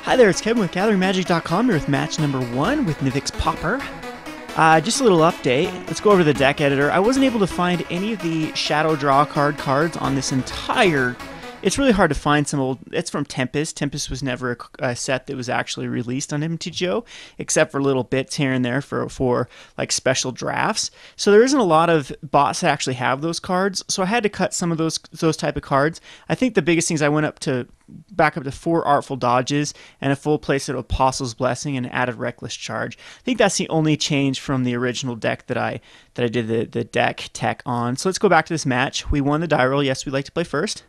Hi there, it's Kevin with GatheringMagic.com here with match number 1 with Nivix Pauper. Just a little update. Let's go over the deck editor. I wasn't able to find any of the Shadow Draw cards on this entire... It's really hard to find some old... It's from Tempest. Tempest was never a set that was actually released on MTG, except for little bits here and there for like special drafts. So there isn't a lot of bots that actually have those cards. So I had to cut some of those type of cards. I think the biggest things I went back up to 4 Artful Dodges and a full playset of Apostle's Blessing and added Reckless Charge. I think that's the only change from the original deck that I did the deck tech on. So let's go back to this match. We won the die roll. Yes, we'd like to play first.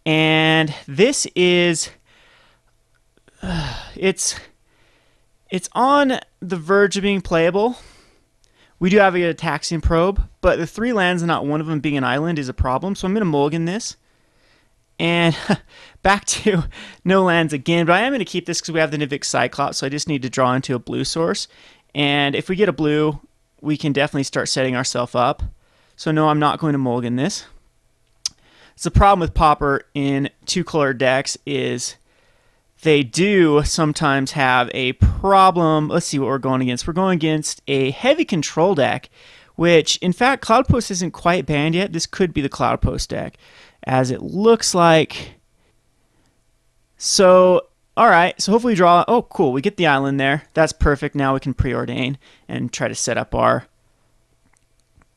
And this is, it's on the verge of being playable. We do have a Gitaxian Probe, but the 3 lands and not one of them being an island is a problem. So I'm going to mulligan this. And back to no lands again, but I am going to keep this because we have the Nivix Cyclops, so I just need to draw into a blue source. And if we get a blue, we can definitely start setting ourselves up. So no, I'm not going to mulligan this. So the problem with Pauper in 2-color decks is they do sometimes have a problem. Let's see what we're going against. We're going against a heavy control deck, which, in fact, Cloudpost isn't quite banned yet. This could be the Cloudpost deck, as it looks like. So, all right. So hopefully we draw. Oh, cool. We get the island there. That's perfect. Now we can preordain and try to set up our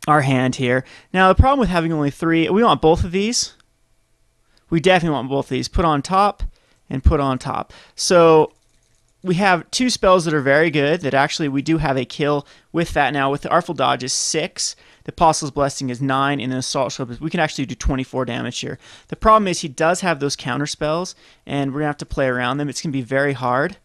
hand here. Now, the problem with having only 3, we want both of these. We definitely want both of these. Put on top and put on top. So we have 2 spells that are very good that actually we do have a kill with that now. With the Artful Dodge is 6. The Apostle's Blessing is 9. And then Assault Strobe, we can actually do 24 damage here. The problem is he does have those counter spells, and we're going to have to play around them. It's going to be very hard.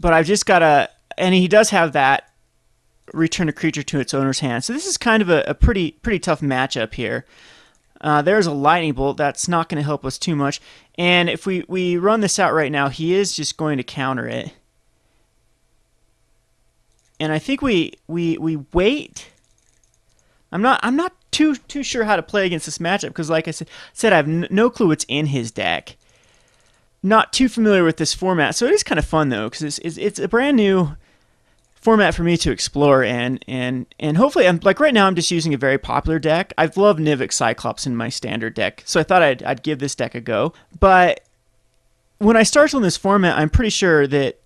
But I've just got to, and he does have that return a creature to its owner's hand. So this is kind of a pretty tough matchup here. There's a lightning bolt. That's not going to help us too much. And if we run this out right now, he is just going to counter it. And I think we wait. I'm not too sure how to play against this matchup because, like I said, I have no clue what's in his deck. Not too familiar with this format, so it is kind of fun though, because it's a brand new format for me to explore, and hopefully, like right now, I'm just using a very popular deck. I've loved Nivix Cyclops in my standard deck, so I thought I'd give this deck a go. But when I start on this format, I'm pretty sure that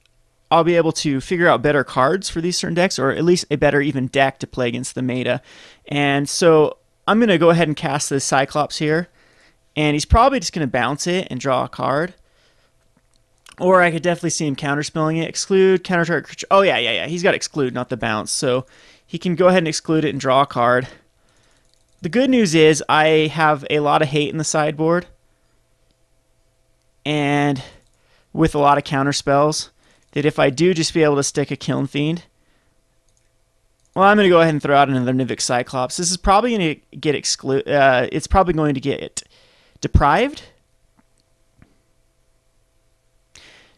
I'll be able to figure out better cards for these certain decks, or at least a better even deck to play against the meta. And so I'm going to go ahead and cast the Cyclops here, and he's probably just going to bounce it and draw a card. Or I could definitely see him counterspelling it. Exclude, counter target creature. Oh, yeah. He's got exclude, not the bounce. So he can go ahead and exclude it and draw a card. The good news is I have a lot of hate in the sideboard. And with a lot of counter spells, that if I do just be able to stick a Kiln Fiend. Well, I'm going to go ahead and throw out another Nivix Cyclops. This is probably going to get it's probably going to get deprived.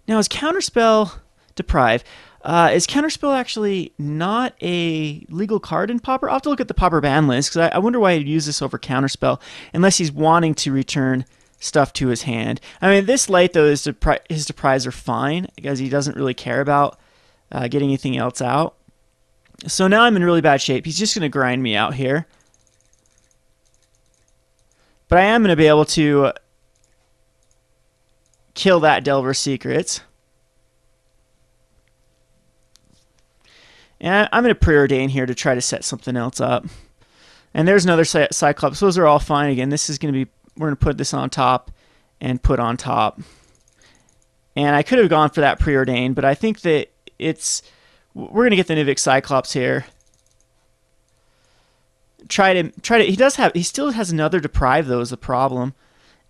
Now, is Counterspell deprive? Is Counterspell actually not a legal card in Pauper? I'll have to look at the Pauper ban list, because I wonder why he'd use this over Counterspell, unless he's wanting to return stuff to his hand. I mean, this late, though, his deprives are fine, because he doesn't really care about getting anything else out. So now I'm in really bad shape. He's just going to grind me out here. But I am going to be able to kill that Delver's Secrets. And I'm going to Preordain here to try to set something else up. And there's another Cyclops. Those are all fine again. This is going to be, we're going to put this on top and put on top. And I could have gone for that Preordain, but I think that we're going to get the Nivix Cyclops here. He still has another Deprive, though, is the problem.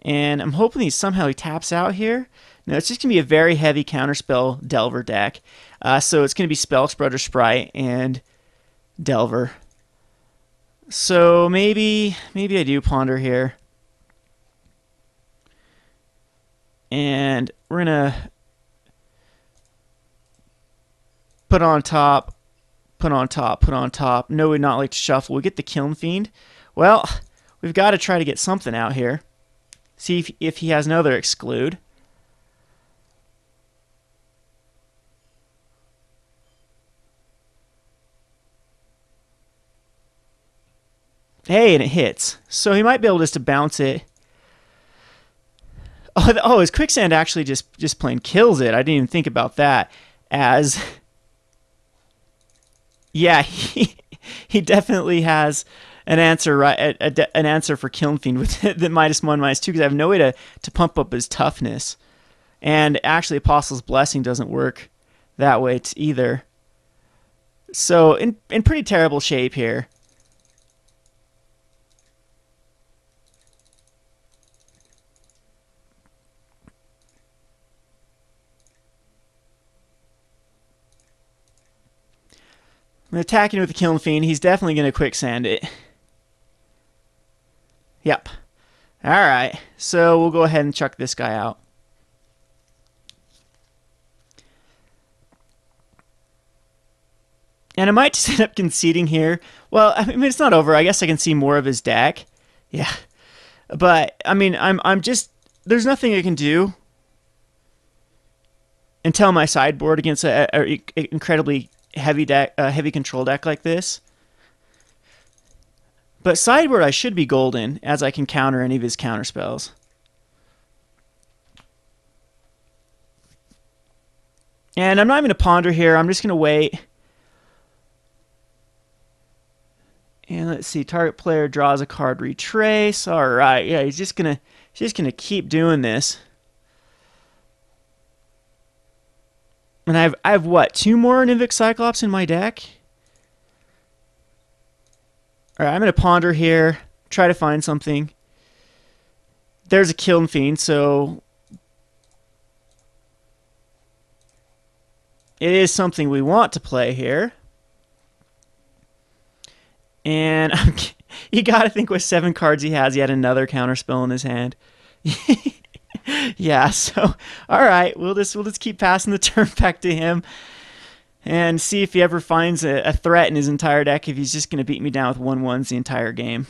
And I'm hoping he taps out here. No, it's just going to be a very heavy counterspell Delver deck. So it's going to be Spell, Spreader, Sprite, and Delver. So maybe I do Ponder here. And we're going to put on top Put on top, put on top. No, we'd not like to shuffle. We get the Kiln Fiend. Well, we've got to try to get something out here. See if he has another exclude. Hey, and it hits. So he might be able just to bounce it. Oh, his Quicksand actually just plain kills it. I didn't even think about that. As, yeah, he definitely has an answer, right? An answer for Kiln Fiend with the -1, -2, because I have no way to pump up his toughness. And actually, Apostle's Blessing doesn't work that way either. So in pretty terrible shape here. I'm attacking with the Kiln Fiend. He's definitely going to quicksand it. Yep. Alright, so we'll go ahead and chuck this guy out. And I might just end up conceding here. Well, I mean, it's not over. I guess I can see more of his deck. Yeah. But, I mean, I'm just... There's nothing I can do until my sideboard against an incredibly heavy deck, heavy control deck like this. But sideboard, I should be golden, as I can counter any of his counter spells. And I'm not even going to ponder here. I'm just going to wait. And let's see. Target player draws a card. Retrace. All right. Yeah, he's just gonna keep doing this. And I have what? 2 more Nivix Cyclops in my deck. All right, I'm going to ponder here, try to find something. There's a Kiln Fiend, so it is something we want to play here. And you got to think with 7 cards he has, he had another counterspell in his hand. Yeah, so all right, we'll just keep passing the turn back to him. And see if he ever finds a threat in his entire deck, if he's just going to beat me down with 1/1s the entire game.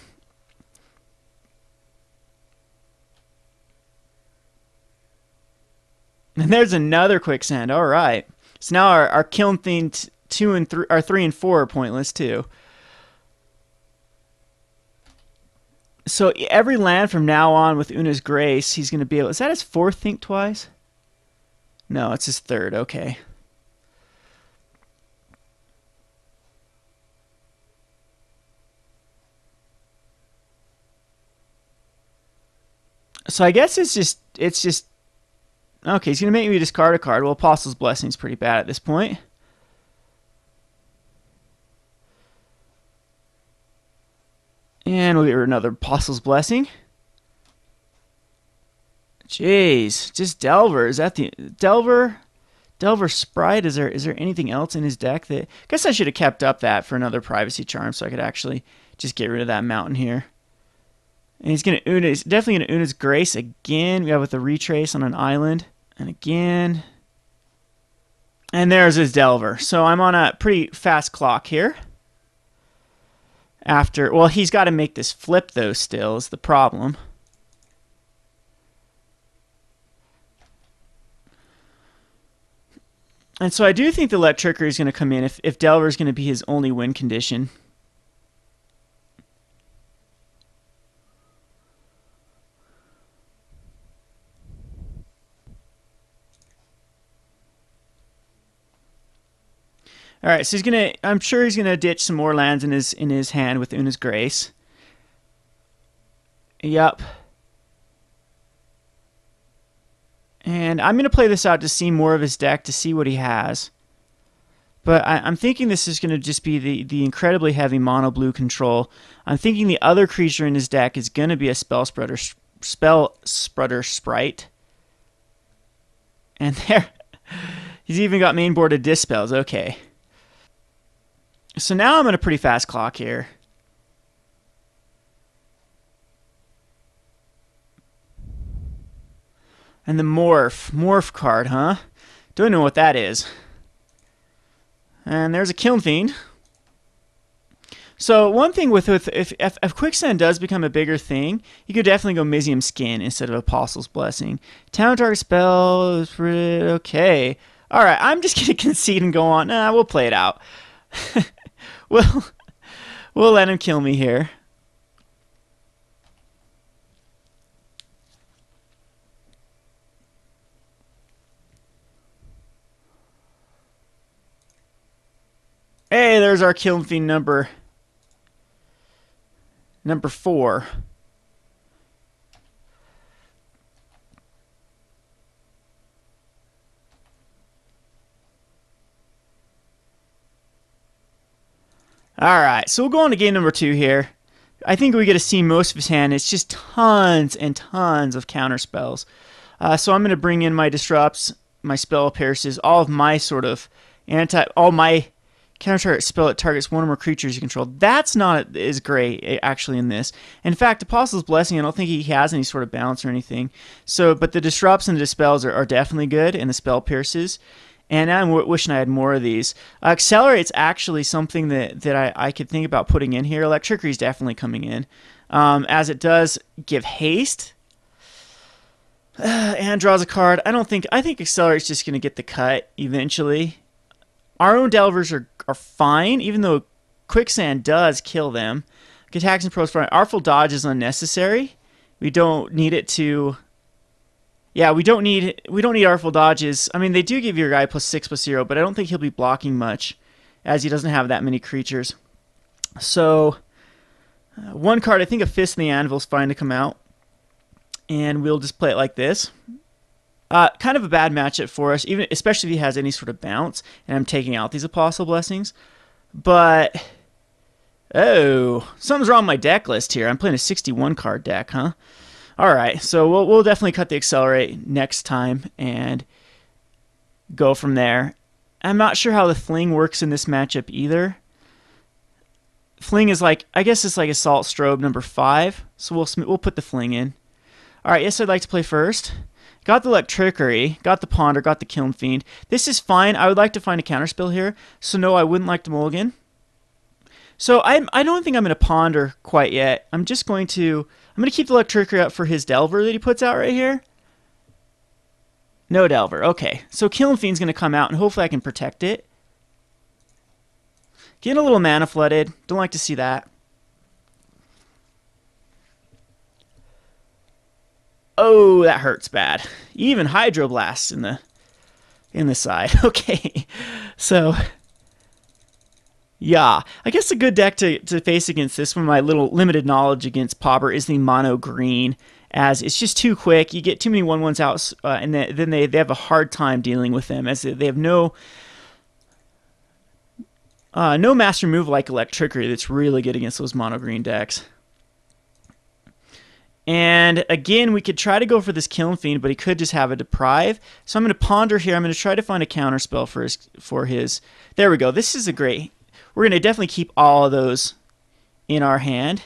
And there's another quicksand. All right. So now our Kiln Fiend 2 and 3, our 3 and 4 are pointless too. So every land from now on with Una's Grace, he's going to be able... Is that his 4th Think Twice? No, it's his 3rd. Okay. So I guess it's just okay, he's gonna make me discard a card. Well, Apostle's Blessing's pretty bad at this point. And we'll get another Apostle's Blessing. Jeez, just Delver. Is that the Delver Sprite? Is there anything else in his deck that... I guess I should have kept up that for another Privacy Charm so I could actually just get rid of that mountain here. And he's definitely gonna Una's Grace again. We have with a retrace on an island. And again. And there's his Delver. So I'm on a pretty fast clock here. Well, he's got to make this flip though still is the problem. And so I do think the Electrickery is going to come in if Delver is going to be his only win condition. All right, so I'm sure he's gonna ditch some more lands in his hand with Una's Grace. Yep. And I'm gonna play this out to see more of his deck to see what he has. But I'm thinking this is gonna just be the incredibly heavy mono blue control. I'm thinking the other creature in his deck is gonna be a Spell Sprudder Sprite. And there, he's even got mainboarded Dispels. Okay. So now I'm on a pretty fast clock here. And the Morph card, huh? Don't know what that is. And there's a Kiln Fiend. So one thing with if Quicksand does become a bigger thing, you could definitely go Mizium Skin instead of Apostle's Blessing. Town target spell is pretty okay. All right, I'm just gonna concede and go on. Nah, we'll play it out. we'll we'll let him kill me here. Hey, there's our Kiln Fiend number 4. Alright, so we'll go on to game number 2 here. I think we get to see most of his hand. It's just tons and tons of counter spells. So I'm going to bring in my Disrupts, my Spell Pierces, all of my sort of all my counter target spell that targets one or more creatures you control. That's not as great actually in this. In fact, Apostle's Blessing, I don't think he has any sort of bounce or anything. So, but the Disrupts and the Dispels are definitely good, and the Spell Pierces. And I'm wishing I had more of these. Accelerate's actually something that I could think about putting in here. Electrickery is definitely coming in, as it does give haste. And draws a card. I think Accelerate's just going to get the cut eventually. Our own Delvers are fine, even though Quicksand does kill them. Gitaxian Probe is fine. Artful Dodge is unnecessary. We don't need it to... Yeah, we don't need Artful Dodges. I mean, they do give your guy +6/+0, but I don't think he'll be blocking much, as he doesn't have that many creatures. So, one card, I think a Fist in the Anvil is fine to come out. And we'll just play it like this. Kind of a bad matchup for us, especially if he has any sort of bounce, and I'm taking out these Apostle Blessings. But, oh, something's wrong with my deck list here. I'm playing a 61 card deck, huh? Alright, so we'll definitely cut the Accelerate next time and go from there. I'm not sure how the Fling works in this matchup either. Fling is like, I guess it's like Assault Strobe number 5, so we'll put the Fling in. Alright, yes, I'd like to play first. Got the Electrickery, got the Ponder, got the Kiln Fiend. This is fine. I would like to find a counterspell here, so no, I wouldn't like to mulligan. So I don't think I'm going to Ponder quite yet. I'm going to keep the Electrickery up for his Delver that he puts out right here. No Delver. Okay. So Kiln Fiend's going to come out, and hopefully I can protect it. Getting a little mana flooded. Don't like to see that. Oh, that hurts bad. Even Hydroblast in the side. Okay. So... yeah, I guess a good deck to face against this one, my little limited knowledge against Pauper, is the mono green, as it's just too quick. You get too many 1/1s out, and then they have a hard time dealing with them, as they have no master move like Electrickery that's really good against those mono green decks. And again, we could try to go for this Kiln Fiend, but he could just have a Deprive. So I'm going to Ponder here. I'm going to try to find a counterspell for his. There we go. This is a great. We're going to definitely keep all of those in our hand.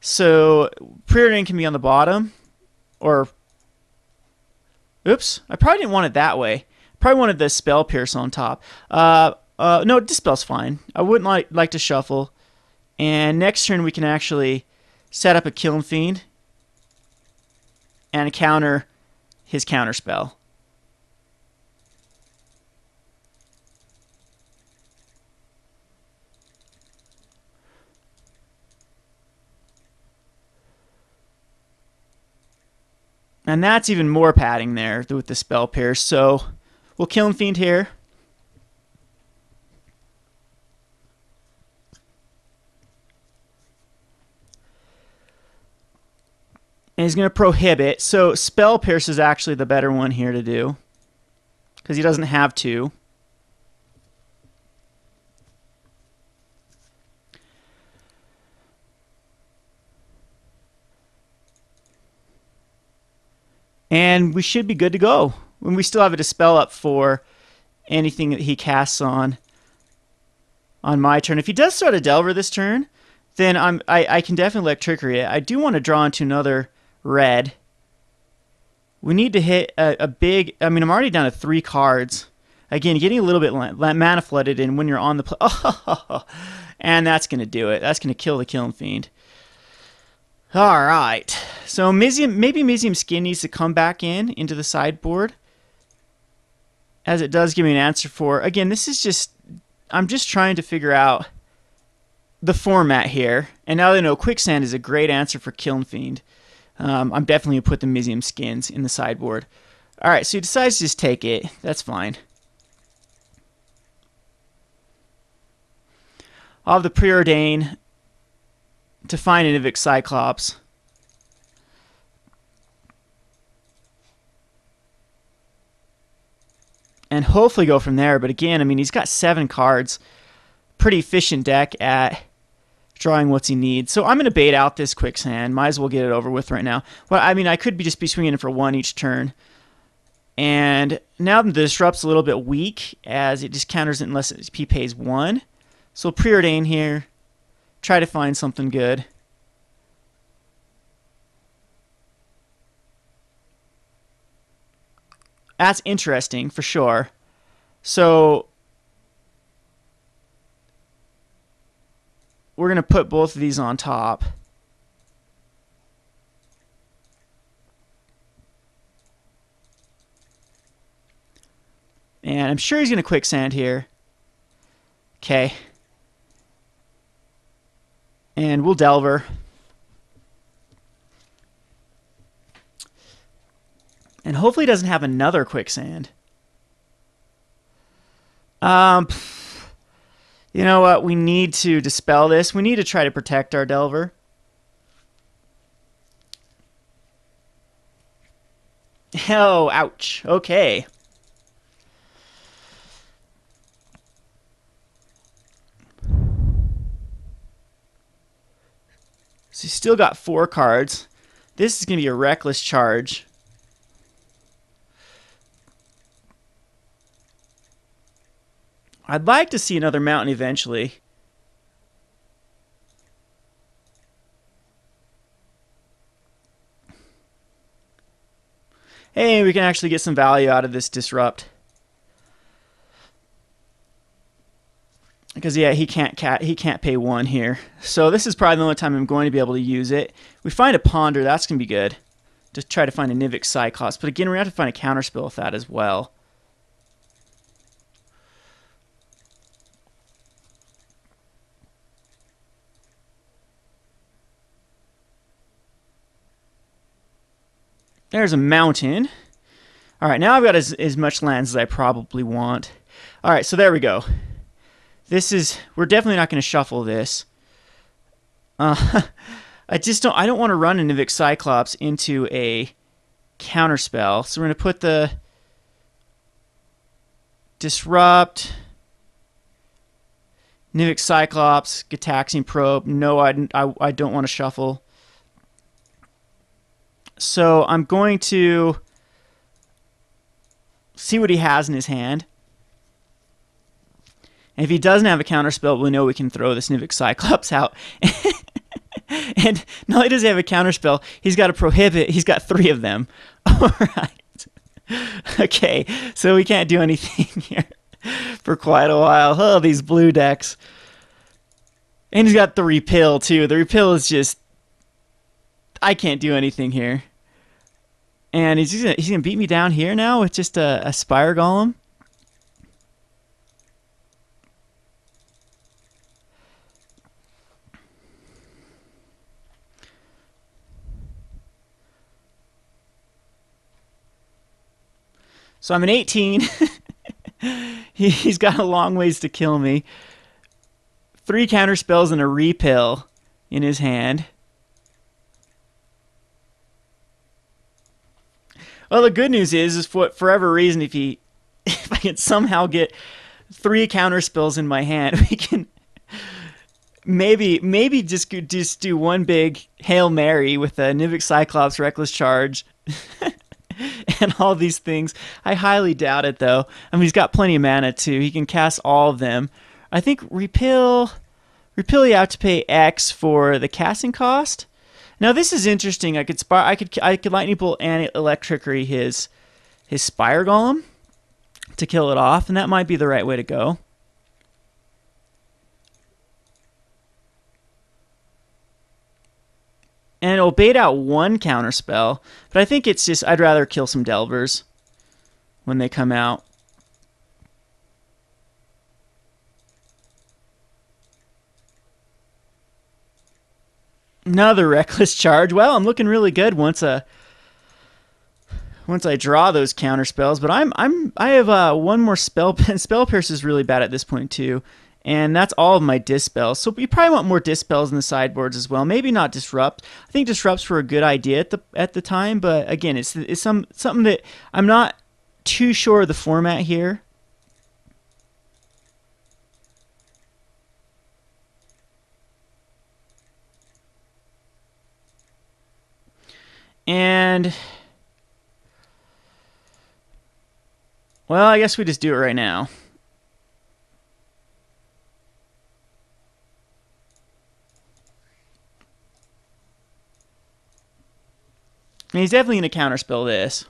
So, Preordain can be on the bottom. Or, oops, I probably didn't want it that way. Probably wanted the Spell Pierce on top. No, Dispel's fine. I wouldn't like to shuffle. And next turn we can actually set up a Kiln Fiend and counter his counterspell. And that's even more padding there with the Spell Pierce. So we'll Kiln Fiend here. And he's going to prohibit. So Spell Pierce is actually the better one here to do, because he doesn't have to. And we should be good to go. When we still have a Dispel up for anything that he casts on my turn. If he does start a Delver this turn, then I can definitely Electrickery it. I do want to draw into another red. We need to hit a big... I mean, I'm already down to 3 cards. Again, getting a little bit mana flooded in when you're on the oh, and that's going to do it. That's going to kill the Kiln Fiend. All right. So maybe Mizium Skin needs to come back into the sideboard, as it does give me an answer for. Again, this is just, I'm just trying to figure out the format here. And now that I know Quicksand is a great answer for Kiln Fiend, I'm definitely going to put the Mizium Skins in the sideboard. All right, so he decides to just take it. That's fine. I'll have the Preordain to find a Nivix Cyclops. And hopefully go from there. But again, I mean, he's got 7 cards. Pretty efficient deck at drawing what he needs. So I'm going to bait out this Quicksand. Might as well get it over with right now. Well, I mean, I could just be swinging it for 1 each turn. And now the Disrupt's a little bit weak, as it just counters it unless he pays 1. So Preordain here. Try to find something good. That's interesting, for sure. So we're going to put both of these on top. And I'm sure he's going to Quicksand here. Okay. And we'll Delver. And hopefully he doesn't have another Quicksand. You know what? We need to Dispel this. We need to try to protect our Delver. Oh, ouch. Okay. So he's still got 4 cards. This is going to be a reckless charge. I'd like to see another mountain eventually. Hey, we can actually get some value out of this Disrupt. Because yeah, he can't pay 1 here. So this is probably the only time I'm going to be able to use it. We find a Ponder, that's going to be good. Just try to find a Nivix Cyclops. But again, we're going to have to find a counterspell with that as well. There's a mountain. All right, now I've got as much lands as I probably want. All right, so there we go. This is, we're definitely not going to shuffle this. I don't want to run a Nivix Cyclops into a counterspell. So we're going to put the Disrupt, Nivix Cyclops, Gitaxian Probe. No, I don't want to shuffle. So I'm going to see what he has in his hand. And if he doesn't have a counterspell, we know we can throw this Nivix Cyclops out. And not only does he have a counterspell, he's got a prohibit. He's got 3 of them. All right. Okay, so we can't do anything here for quite a while. Oh, these blue decks. And he's got the Repill, too. The Repill is just... I can't do anything here. And he's gonna beat me down here now with just a Spire Golem. So I'm an 18. He's got a long ways to kill me. 3 counterspells and a Repill in his hand. Well, the good news is for whatever reason, if I can somehow get 3 counterspells in my hand, we can maybe just do one big Hail Mary with a Nivix Cyclops Reckless Charge and all these things. I highly doubt it, though. I mean, he's got plenty of mana, too. He can cast all of them. I think Repill, you have to pay X for the casting cost. Now this is interesting. I could Lightning Bolt and Electrickery his Spire Golem to kill it off, and that might be the right way to go. And it'll bait out one counterspell, but I think it's just I'd rather kill some Delvers when they come out. Another reckless charge. Well, I'm looking really good once I draw those counter spells. But I have one more spell. Spell Pierce is really bad at this point too, and that's all of my Dispels. So you probably want more Dispels in the sideboards as well. Maybe not Disrupt. I think Disrupts were a good idea at the time, but again, it's something that I'm not too sure of the format here. And, well, I guess we just do it right now. And he's definitely going to counterspell this.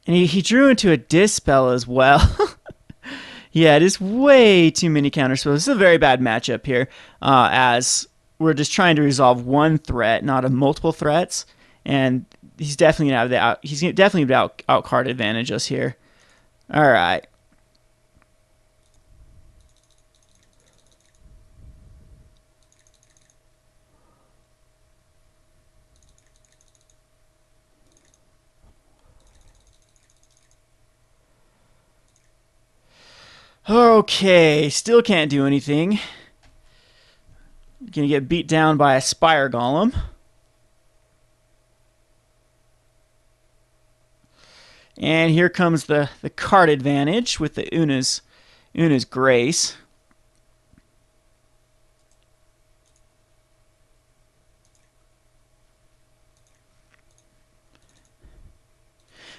And he drew into a Dispel as well. Yeah, it is way too many counterspells. This is a very bad matchup here, as we're just trying to resolve one threat, not multiple threats. And he's definitely gonna have he's definitely gonna out card advantage us here. All right. Okay, still can't do anything. Gonna get beat down by a Spire Golem. And here comes the card advantage with the Una's Grace.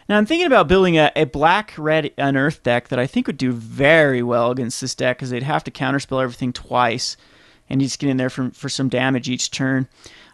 Now I'm thinking about building a black-red Unearth deck that I think would do very well against this deck, because they'd have to counterspell everything twice, and you just get in there for some damage each turn.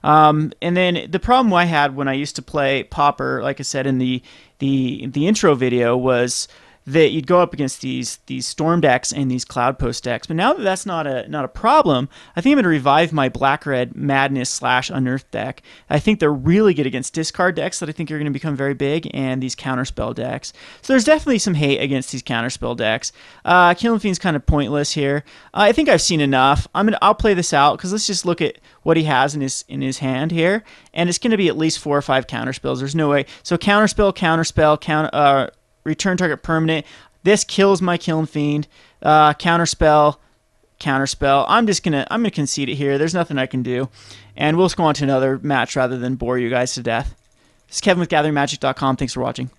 And then the problem I had when I used to play Pauper, like I said in the intro video, was that you'd go up against these Storm decks and these Cloud Post decks. But now that that's not a problem, I think I'm going to revive my black-red Madness / Unearth deck. I think they're really good against discard decks that I think are going to become very big, and these counterspell decks. So there's definitely some hate against these counterspell decks. Kiln Fiend's kind of pointless here. I think I've seen enough. I'll play this out, because let's just look at what he has in his hand here, and it's going to be at least 4 or 5 counterspells. There's no way. So counterspell, return target permanent. This kills my Kiln Fiend. Counterspell. I'm gonna concede it here. There's nothing I can do, and we'll just go on to another match rather than bore you guys to death. This is Kevin with GatheringMagic.com. Thanks for watching.